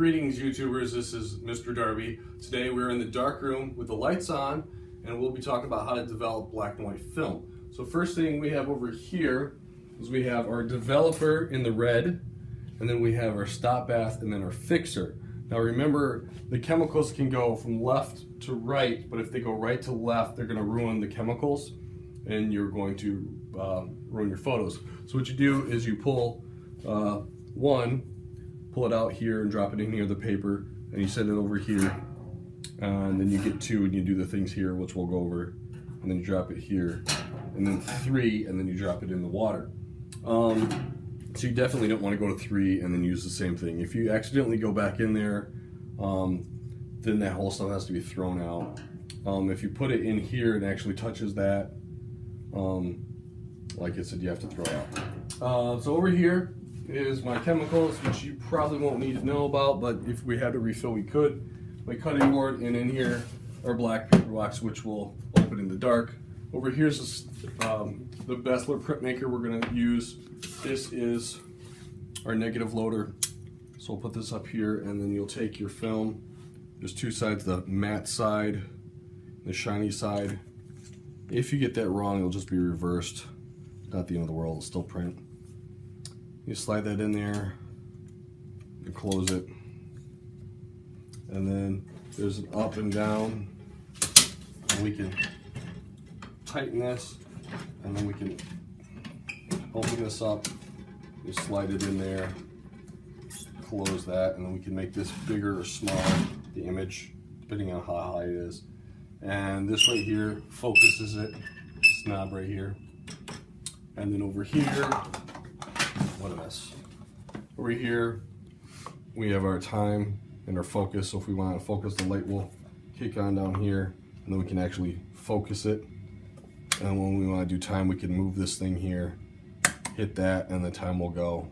Greetings YouTubers, this is Mr. Darby. Today we're in the dark room with the lights on and we'll be talking about how to develop black and white film. So first thing we have over here is we have our developer in the red, and then we have our stop bath and then our fixer. Now remember, the chemicals can go from left to right, but if they go right to left they're going to ruin the chemicals and you're going to ruin your photos. So what you do is you pull pull it out here and drop it in here, the paper, and you set it over here, and then you get 2 and you do the things here, which we'll go over, and then you drop it here, and then 3, and then you drop it in the water. So you definitely don't want to go to 3 and then use the same thing. If you accidentally go back in there, then that whole stuff has to be thrown out. If you put it in here and actually touches that, like I said, you have to throw it out. So over here is my chemicals, which you probably won't need to know about, but if we had to refill, we could. My cutting board, and in here are black paper blocks, which will open in the dark. Over here's the Bessler printmaker we're going to use. This is our negative loader. So we'll put this up here, and then you'll take your film. There's 2 sides, the matte side, the shiny side. If you get that wrong, it'll just be reversed. Not the end of the world, it'll still print. You slide that in there, you close it, and then there's an up and down, and we can tighten this, and then we can open this up, you slide it in there, close that, and then we can make this bigger or smaller, the image, depending on how high it is. And this right here focuses it, this knob right here. And then over here, what a mess. Over here, we have our time and our focus. So if we want to focus, the light will kick on down here, and then we can actually focus it. And when we want to do time, we can move this thing here, hit that, and the time will go,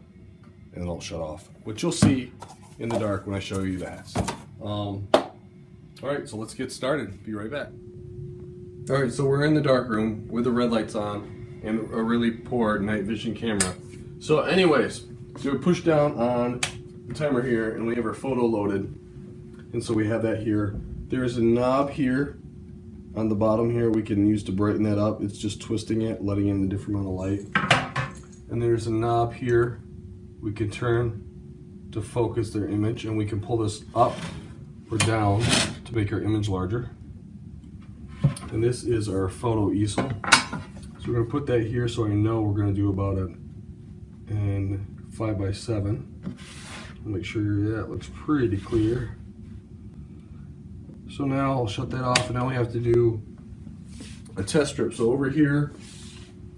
and it'll shut off, which you'll see in the dark when I show you that. All right, so let's get started. Be right back. All right, so we're in the dark room with the red lights on and a really poor night vision camera. So anyways, so we push down on the timer here, and we have our photo loaded, and so we have that here. There's a knob here on the bottom here we can use to brighten that up. It's just twisting it, letting in a different amount of light. And there's a knob here we can turn to focus their image, and we can pull this up or down to make our image larger. And this is our photo easel. So we're going to put that here, so I know we're going to do about it in 5x7. Make sure that looks pretty clear. So now I'll shut that off, and now we have to do a test strip. So over here,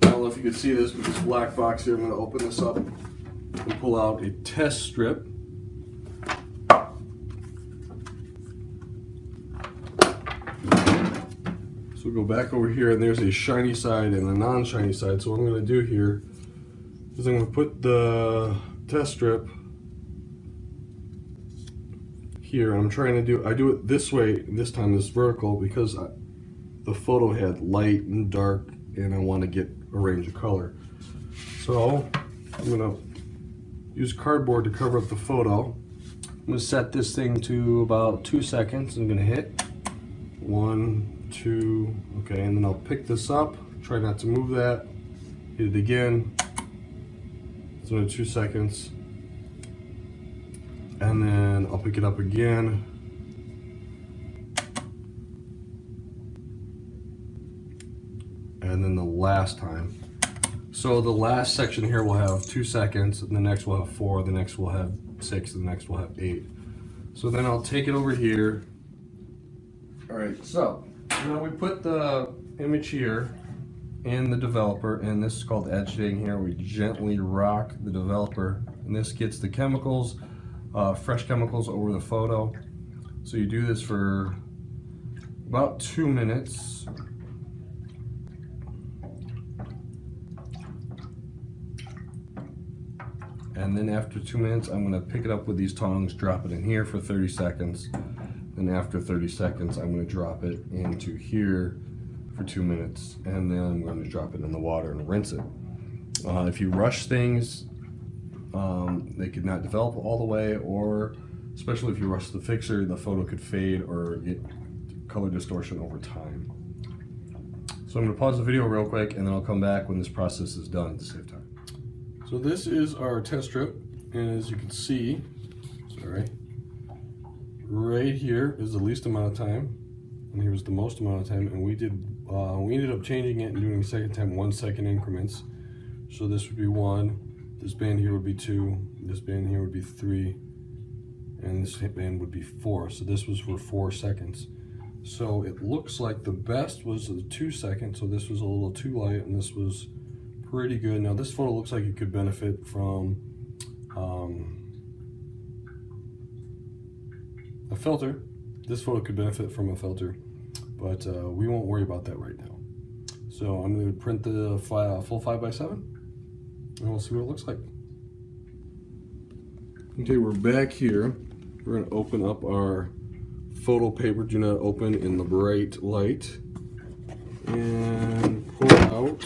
I don't know if you can see this, but this black box here, I'm going to open this up and pull out a test strip. So we'll go back over here, and there's a shiny side and a non-shiny side. So what I'm going to do here is I'm going to put the test strip here. I'm trying to do, I do it this way, this time this vertical, because the photo had light and dark, and I want to get a range of color. So I'm going to use cardboard to cover up the photo. I'm going to set this thing to about 2 seconds. I'm going to hit 1, 2, okay, and then I'll pick this up, try not to move that, hit it again, so another 2 seconds, and then I'll pick it up again, and then the last time. So the last section here will have 2 seconds, and the next will have 4, the next will have 6, and the next will have 8. So then I'll take it over here. All right, so now we put the image here in the developer, and this is called editing here. We gently rock the developer, and this gets the chemicals, fresh chemicals over the photo. So you do this for about 2 minutes. And then after 2 minutes, I'm going to pick it up with these tongs, drop it in here for 30 seconds. And after 30 seconds, I'm going to drop it into here for 2 minutes, and then I'm going to drop it in the water and rinse it. If you rush things, they could not develop all the way, or especially if you rush the fixer, the photo could fade or get color distortion over time. So I'm going to pause the video real quick, and then I'll come back when this process is done to save time. So this is our test strip, and as you can see, right here is the least amount of time, and here was the most amount of time, and we ended up changing it and doing a second time 1 second increments. So this would be 1, this band here would be 2, this band here would be 3, and this band would be 4. So this was for 4 seconds. So it looks like the best was the 2 seconds, so this was a little too light and this was pretty good. Now this photo looks like it could benefit from a filter. This photo could benefit from a filter, but we won't worry about that right now. So I'm going to print the full 5x7 and we'll see what it looks like. Okay, we're back here. We're going to open up our photo paper. Do not open in the bright light. And pull out,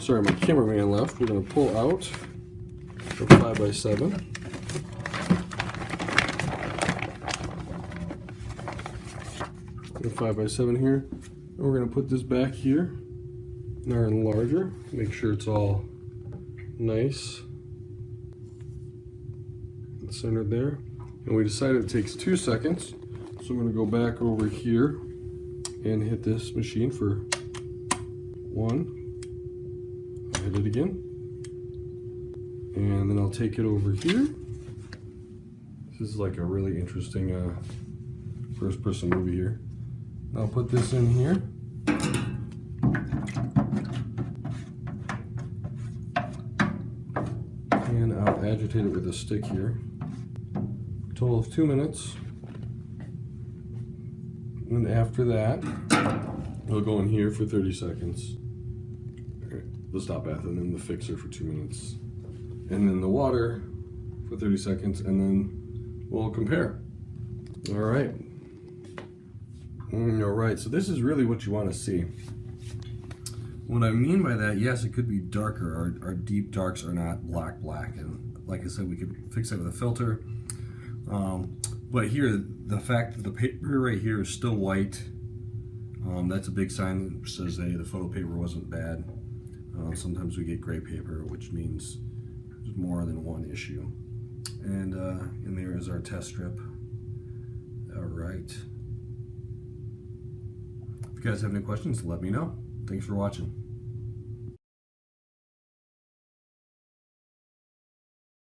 sorry, my cameraman left. We're going to pull out the 5x7. The 5x7 here. And we're going to put this back here in our enlarger. Make sure it's all nice and centered there. And we decided it takes 2 seconds, so I'm going to go back over here and hit this machine for 1. I'll hit it again, and then I'll take it over here. This is like a really interesting first-person movie here. I'll put this in here. And I'll agitate it with a stick here. Total of 2 minutes. And after that, it'll go in here for 30 seconds. The stop bath, and then the fixer for 2 minutes. And then the water for 30 seconds, and then we'll compare. All right. All right, so this is really what you want to see. What I mean by that, yes, it could be darker. Our deep darks are not black. And like I said, we could fix that with a filter. But here, the fact that the paper right here is still white, that's a big sign that says, hey, the photo paper wasn't bad. Sometimes we get gray paper, which means there's more than one issue. And there is our test strip. All right. If you guys have any questions, let me know. Thanks for watching.